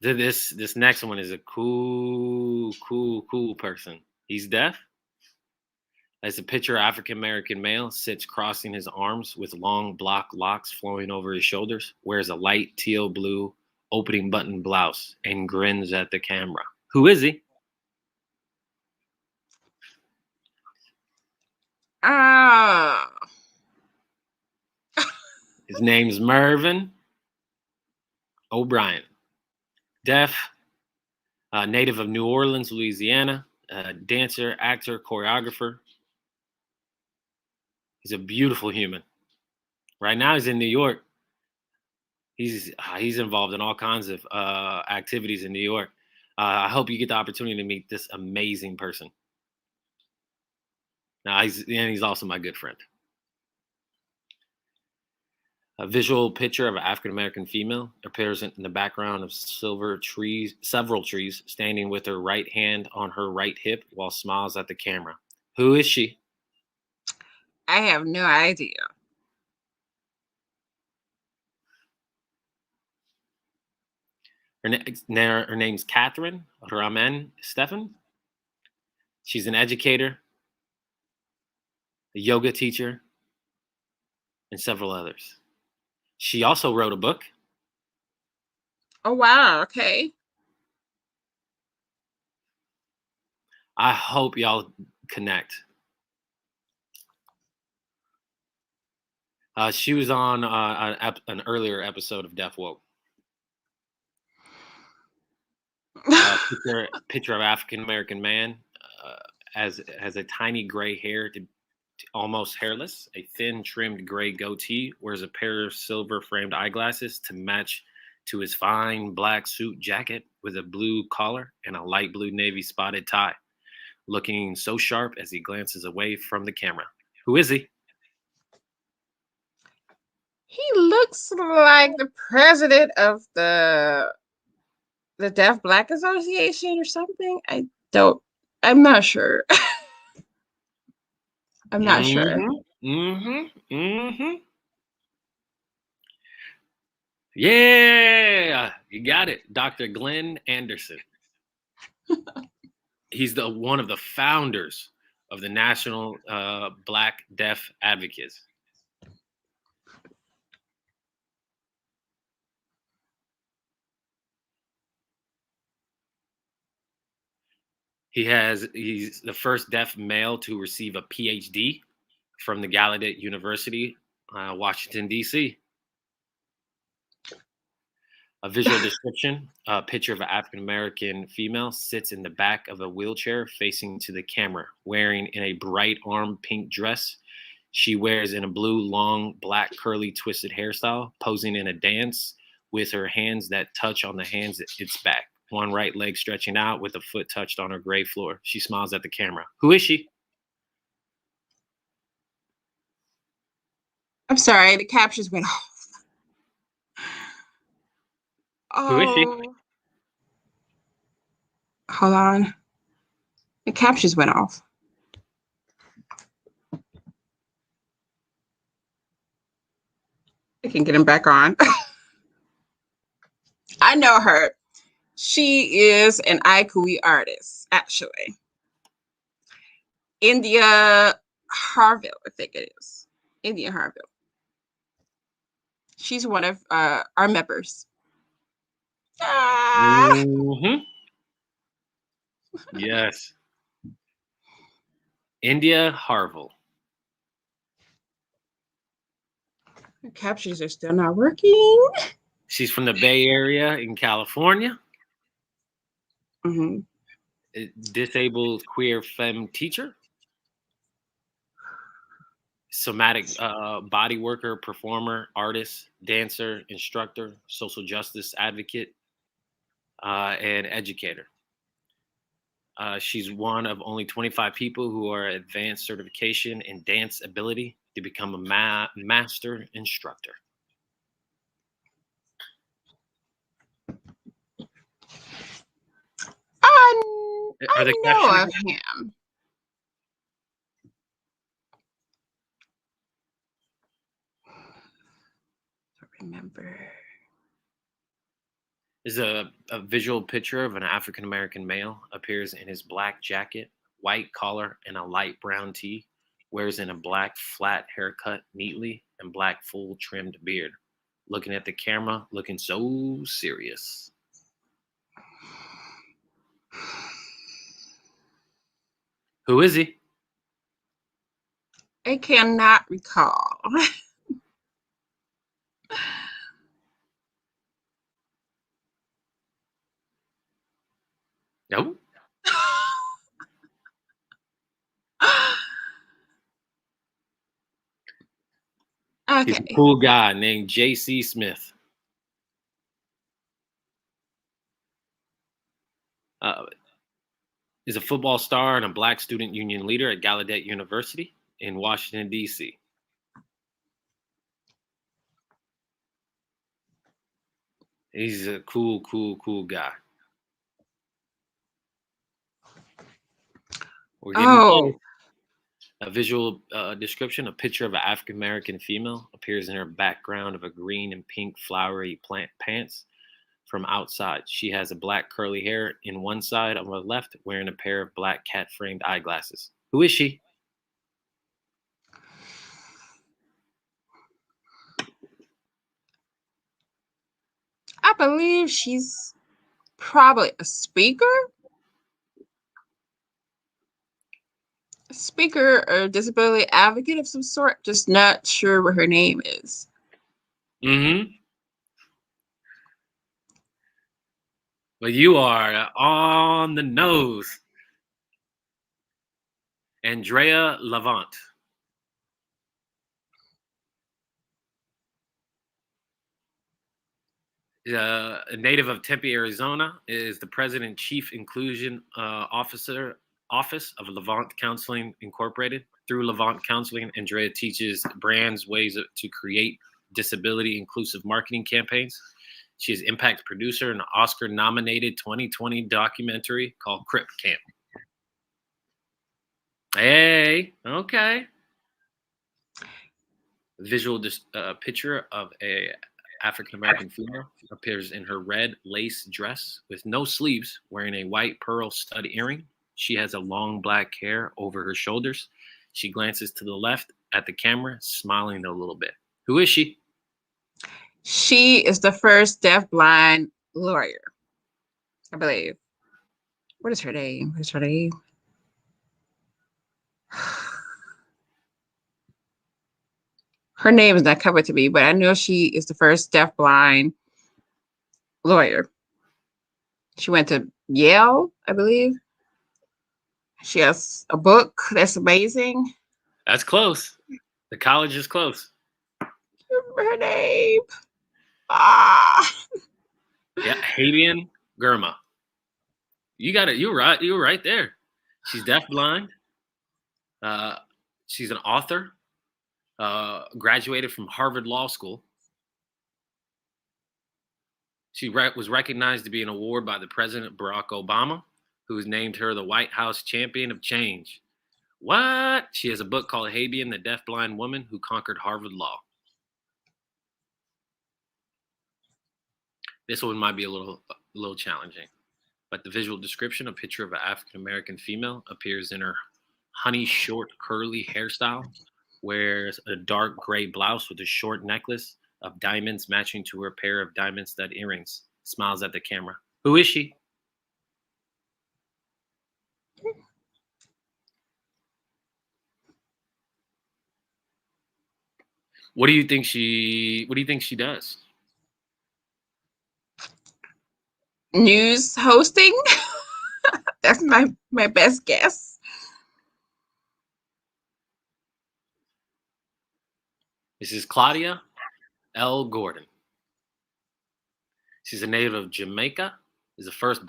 This next one is a cool person. He's deaf. As a picture, African American male sits crossing his arms with long block locks flowing over his shoulders, wears a light teal blue opening button blouse, and grins at the camera. Who is he? Ah. His name's Mervyn O'Brien. Deaf, native of New Orleans, Louisiana, dancer, actor, choreographer. He's a beautiful human. Right now, he's in New York. He's involved in all kinds of activities in New York. I hope you get the opportunity to meet this amazing person. Now, he's also my good friend. A visual picture of an African-American female appears in the background of several trees, standing with her right hand on her right hip while smiles at the camera. Who is she? I have no idea. Her name's Catherine Ramen Stephan. She's an educator, a yoga teacher, and several others. She also wrote a book. Oh, wow. Okay. I hope y'all connect. She was on an earlier episode of Deaf Woke. Picture of African-American man has a tiny gray hair to almost hairless, a thin trimmed gray goatee, wears a pair of silver framed eyeglasses to match to his fine black suit jacket with a blue collar and a light blue navy spotted tie, looking so sharp as he glances away from the camera. Who is he? He looks like the president of the Deaf Black Association or something. I'm not sure. I'm not sure. Yeah, you got it. Dr. Glenn Anderson. He's one of the founders of the National Black Deaf Advocates. He's the first deaf male to receive a PhD from the Gallaudet University, Washington, D.C. A visual description, a picture of an African-American female sits in the back of a wheelchair facing to the camera, wearing in a bright arm pink dress. She wears in a blue, long, black, curly, twisted hairstyle, posing in a dance with her hands that touch on the hands at its back. One right leg stretching out with a foot touched on her gray floor. She smiles at the camera. Who is she? I'm sorry, the captions went off. Who is she? Oh, hold on. The captions went off. I can get him back on. I know her. She is an Aikui artist, actually. India Harville, I think it is. India Harville. She's one of our members. Yes. India Harville. The captions are still not working. She's from the Bay Area in California. disabled queer femme teacher, somatic body worker, performer, artist, dancer, instructor, social justice advocate, and educator. She's one of only 25 people who are advanced certification in dance ability to become a master instructor. I know of him. I remember. Is a visual picture of an African-American male, appears in his black jacket, white collar, and a light brown tee, wears in a black flat haircut neatly, and black full trimmed beard. Looking at the camera, looking so serious. Who is he? I cannot recall. Nope. Okay. He's a cool guy named J.C. Smith. Is a football star and a black student union leader at Gallaudet University in Washington, D.C. He's a cool guy. We're getting a visual description. A picture of an African-American female appears in her background of a green and pink flowery plant pants from outside. She has a black curly hair in one side on the left, wearing a pair of black cat-framed eyeglasses. Who is she? I believe she's probably a speaker. A speaker or disability advocate of some sort. Just not sure what her name is. Mm-hmm. But you are on the nose. Andrea Lavant. A native of Tempe, Arizona, is the president and chief inclusion office of Levant Counseling Incorporated. Through Levant Counseling, Andrea teaches brands ways to create disability inclusive marketing campaigns. She is impact producer in an Oscar-nominated 2020 documentary called Crip Camp. Hey, okay. Visual picture of a African-American female appears in her red lace dress with no sleeves, wearing a white pearl stud earring. She has a long black hair over her shoulders. She glances to the left at the camera, smiling a little bit. Who is she? She is the first deaf-blind lawyer, I believe. What is her name? What is her name? Her name is not coming to me, but I know she is the first deaf-blind lawyer. She went to Yale, I believe. She has a book that's amazing. That's close. The college is close. Remember her name? Ah. Yeah, Habian Gurma. You got it. You're right. You were right there. She's deafblind. She's an author. Graduated from Harvard Law School. She was recognized to be an award by the President Barack Obama, who has named her the White House Champion of Change. What? She has a book called Habian, the Deafblind Woman Who Conquered Harvard Law. This one might be a little challenging, but the visual description, a picture of an African-American female, appears in her honey short curly hairstyle, wears a dark gray blouse with a short necklace of diamonds matching to her pair of diamond stud earrings, smiles at the camera. Who is she? What do you think she does? News hosting. That's my best guess. This is Claudia L. Gordon. She's a native of Jamaica. Is the first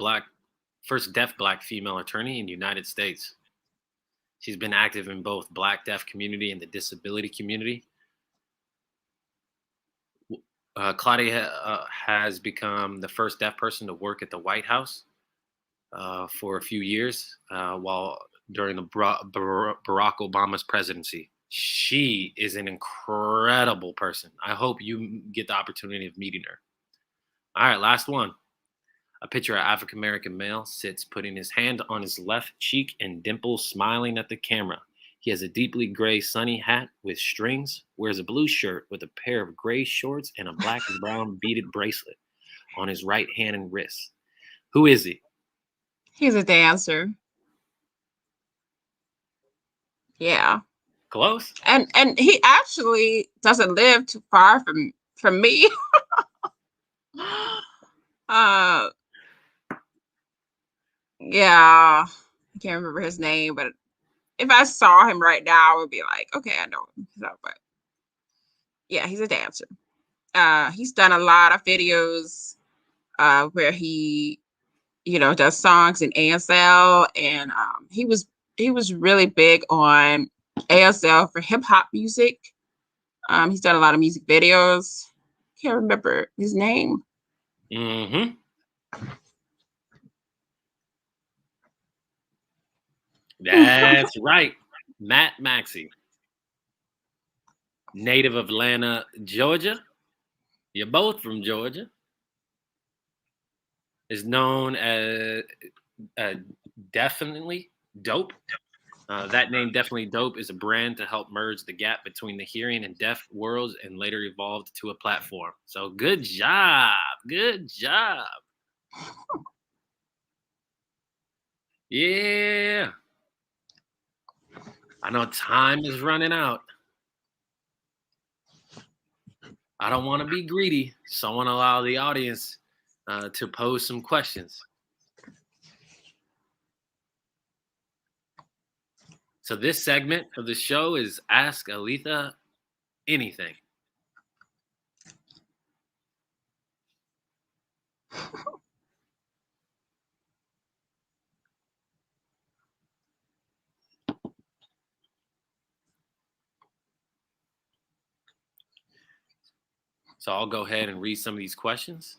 deaf Black female attorney in the United States. She's been active in both Black deaf community and the disability community. Claudia has become the first deaf person to work at the White House for a few years while during the Barack Obama's presidency. She is an incredible person. I hope you get the opportunity of meeting her. All right, last one. A picture of African-American male sits putting his hand on his left cheek and dimples, smiling at the camera. He has a deeply gray sunny hat with strings, wears a blue shirt with a pair of gray shorts and a black and brown beaded bracelet on his right hand and wrist. Who is he? He's a dancer. Yeah. Close. And he actually doesn't live too far from me. Yeah, I can't remember his name, but if I saw him right now, I would be like, okay, I know him. So, but yeah, he's a dancer. He's done a lot of videos where he, does songs in ASL, and he was really big on ASL for hip hop music. He's done a lot of music videos. Can't remember his name. Mm-hmm. That's right. Matt Maxey. Native of Atlanta, Georgia. You're both from Georgia. Is known as Definitely Dope. That name, Definitely Dope, is a brand to help merge the gap between the hearing and deaf worlds and later evolved to a platform. So good job. Good job. Yeah. I know time is running out. I don't want to be greedy, so I want to allow the audience to pose some questions. So this segment of the show is Ask Aleatha Anything. So I'll go ahead and read some of these questions.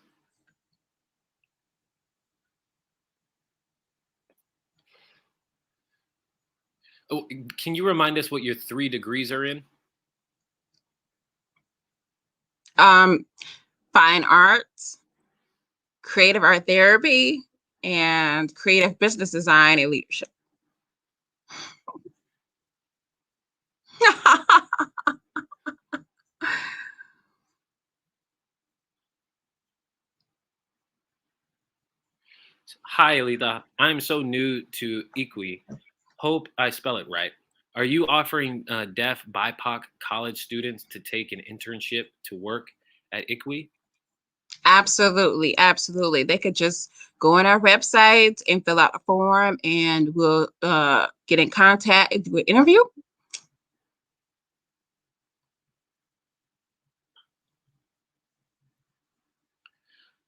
Oh, can you remind us what your 3 degrees are in? Fine arts, creative art therapy, and creative business design and leadership. Hi, Aleatha. I'm so new to ICWE. Hope I spell it right. Are you offering deaf BIPOC college students to take an internship to work at ICWE? Absolutely. They could just go on our website and fill out a form, and we'll get in contact and do an interview.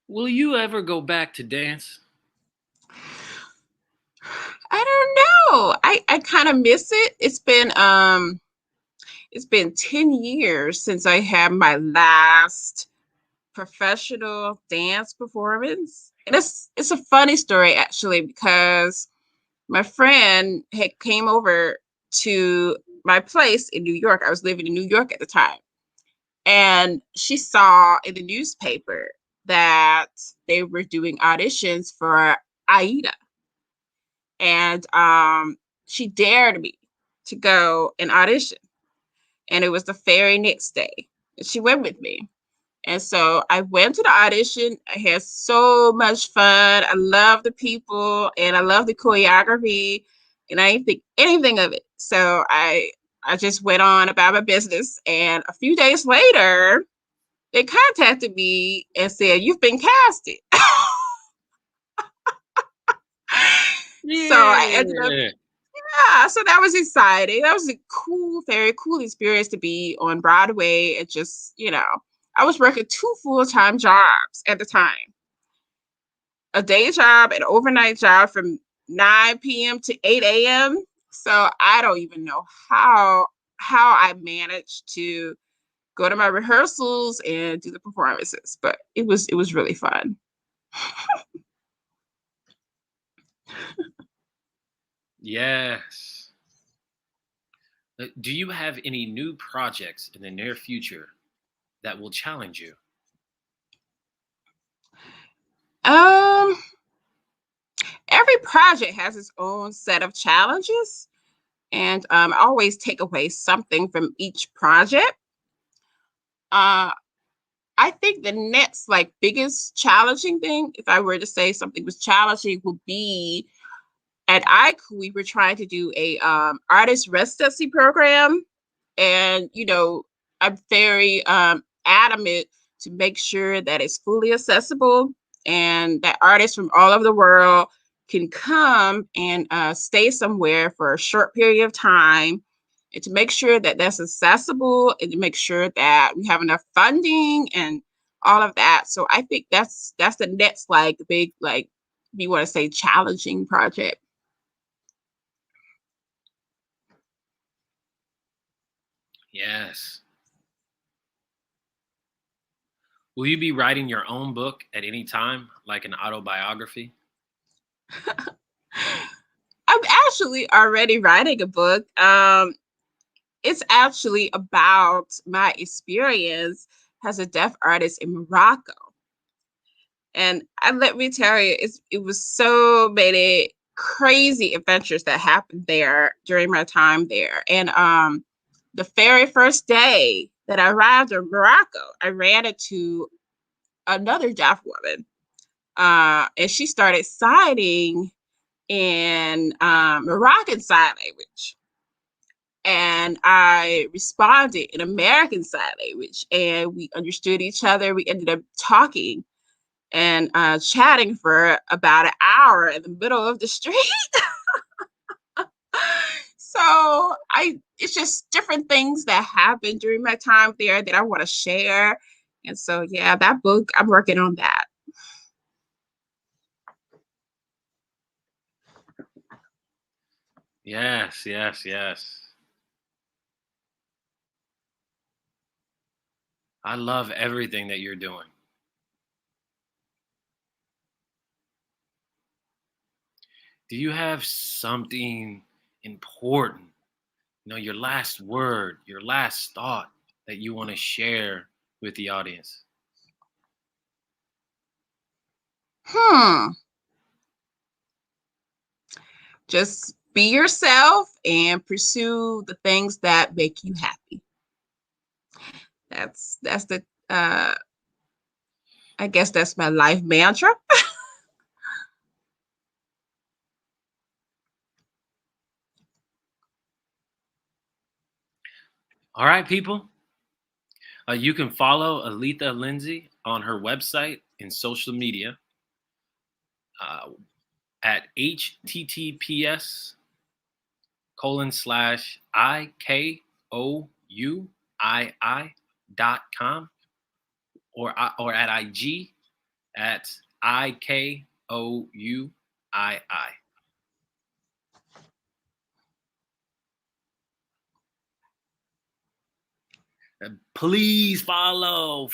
Will you ever go back to dance? I don't know. I kind of miss it. It's been 10 years since I had my last professional dance performance. And it's a funny story actually, because my friend had came over to my place in New York. I was living in New York at the time. And she saw in the newspaper that they were doing auditions for Aida. And she dared me to go and audition. And it was the very next day. And she went with me. And so I went to the audition. I had so much fun. I love the people and I love the choreography. And I didn't think anything of it. So I just went on about my business. And a few days later, they contacted me and said, "You've been casted." So I ended up, Yeah. yeah, so that was exciting. That was a cool, very cool experience to be on Broadway. It just, I was working 2 full-time jobs at the time. A day job, an overnight job from 9 p.m. to 8 a.m. So I don't even know how I managed to go to my rehearsals and do the performances, but it was really fun. Yes. Do you have any new projects in the near future that will challenge you? Um, every project has its own set of challenges, and I always take away something from each project. Uh, I think the next biggest challenging thing, if I were to say something was challenging, would be at ICU, we were trying to do a artist residency program, and I'm very adamant to make sure that it's fully accessible and that artists from all over the world can come and stay somewhere for a short period of time, and to make sure that that's accessible, and to make sure that we have enough funding and all of that. So I think that's the next big we want to say challenging project. Yes. Will you be writing your own book at any time, like an autobiography? I'm actually already writing a book. It's actually about my experience as a deaf artist in Morocco. And let me tell you, it was so many crazy adventures that happened there during my time there. And the very first day that I arrived in Morocco, I ran into another deaf woman. And she started signing in Moroccan Sign Language. And I responded in American Sign Language, and we understood each other. We ended up talking and chatting for about an hour in the middle of the street. So it's just different things that happened during my time there that I want to share. And so, yeah, that book, I'm working on that. Yes, yes, yes. I love everything that you're doing. Do you have something important, your last word, your last thought that you want to share with the audience? Just be yourself and pursue the things that make you happy. That's the I guess that's my life mantra. All right, people. You can follow Aleatha Linsday on her website and social media at https://ikoui.com or at IG at IKOUII. Please follow.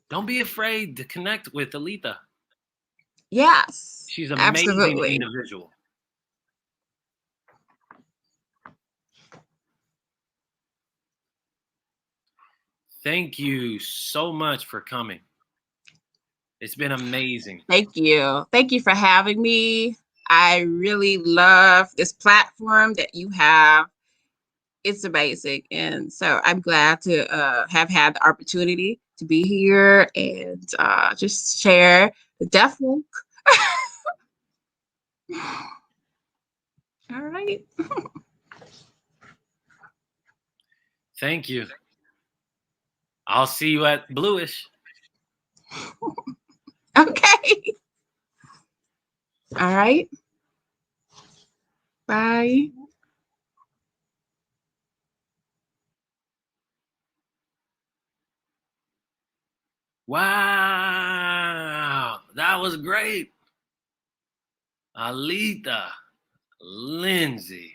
Don't be afraid to connect with Aleatha. Yes, She's an amazing absolutely. individual. Thank you so much for coming. It's been amazing. Thank you. Thank you for having me. I really love this platform that you have. It's amazing. And so I'm glad to have had the opportunity to be here and just share the deaf walk. All right. Thank you. I'll see you at Bluish. Okay. All right. Bye. Wow, that was great. Aleatha Linsday,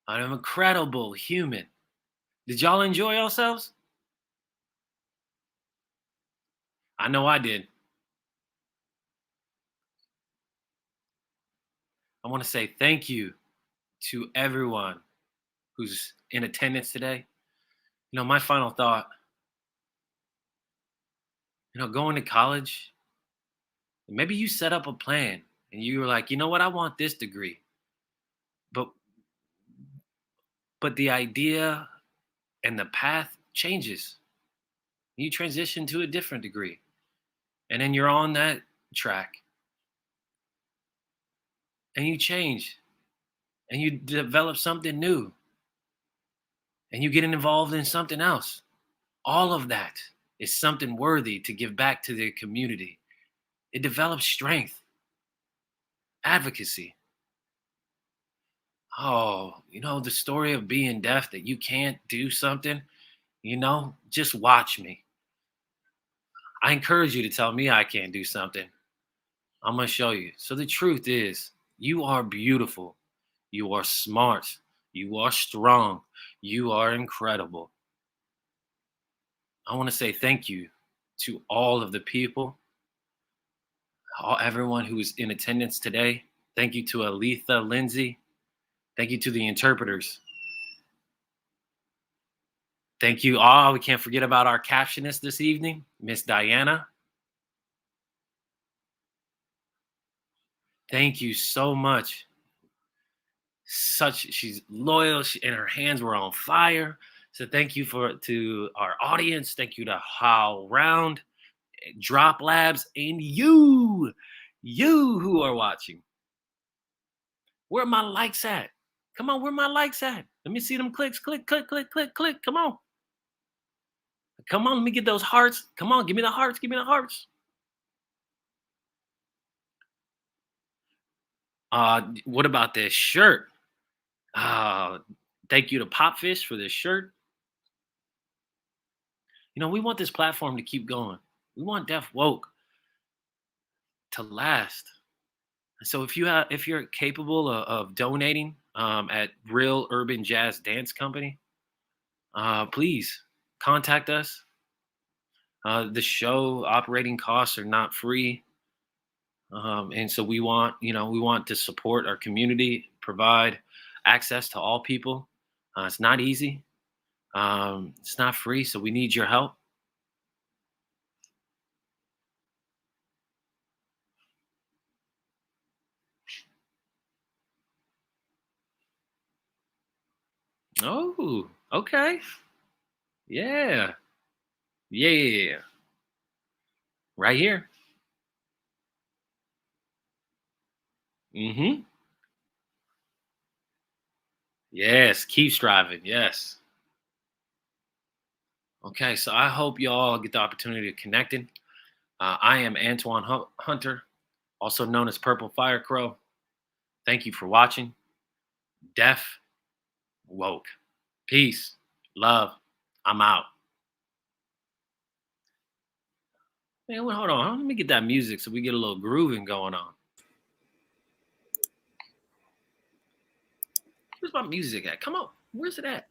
an incredible human. Did y'all enjoy yourselves? I know I did. I want to say thank you to everyone who's in attendance today. You know, my final thought, going to college, maybe you set up a plan and you were like, you know what, I want this degree. But the idea and the path changes. You transition to a different degree. And then you're on that track. And you change. And you develop something new. And you get involved in something else. All of that is something worthy to give back to the community. It develops strength, advocacy. Oh, the story of being deaf, that you can't do something, just watch me. I encourage you to tell me I can't do something. I'm going to show you. So the truth is, you are beautiful. You are smart. You are strong. You are incredible. I want to say thank you to all of the people, everyone who is in attendance today. Thank you to Aleatha Linsday. Thank you to the interpreters. Thank you all. We can't forget about our captionist this evening, Miss Diana. Thank you so much. She's loyal, and her hands were on fire. So thank you to our audience. Thank you to How Round, Drop Labs, and you who are watching. Where are my likes at? Come on, where are my likes at? Let me see them clicks. Click, click, click, click, click. Come on. Come on, let me get those hearts. Come on, give me the hearts. Give me the hearts. What about this shirt? Thank you to Popfish for this shirt. We want this platform to keep going. We want Deaf Woke to last. So if you're capable of donating at Real Urban Jazz Dance Company, please contact us. The show operating costs are not free, and so we want to support our community, provide access to all people. It's not easy. It's not free, so we need your help. Oh, okay. Yeah. Yeah. Right here. Mm-hmm. Yes. Keep striving. Yes. Okay. So I hope y'all get the opportunity to connect. I am Antoine Hunter, also known as PurpleFireCrow. Thank you for watching. Deaf Woke. Peace. Love. I'm out. Man, hold on. Let me get that music so we get a little grooving going on. Where's my music at? Come on. Where's it at?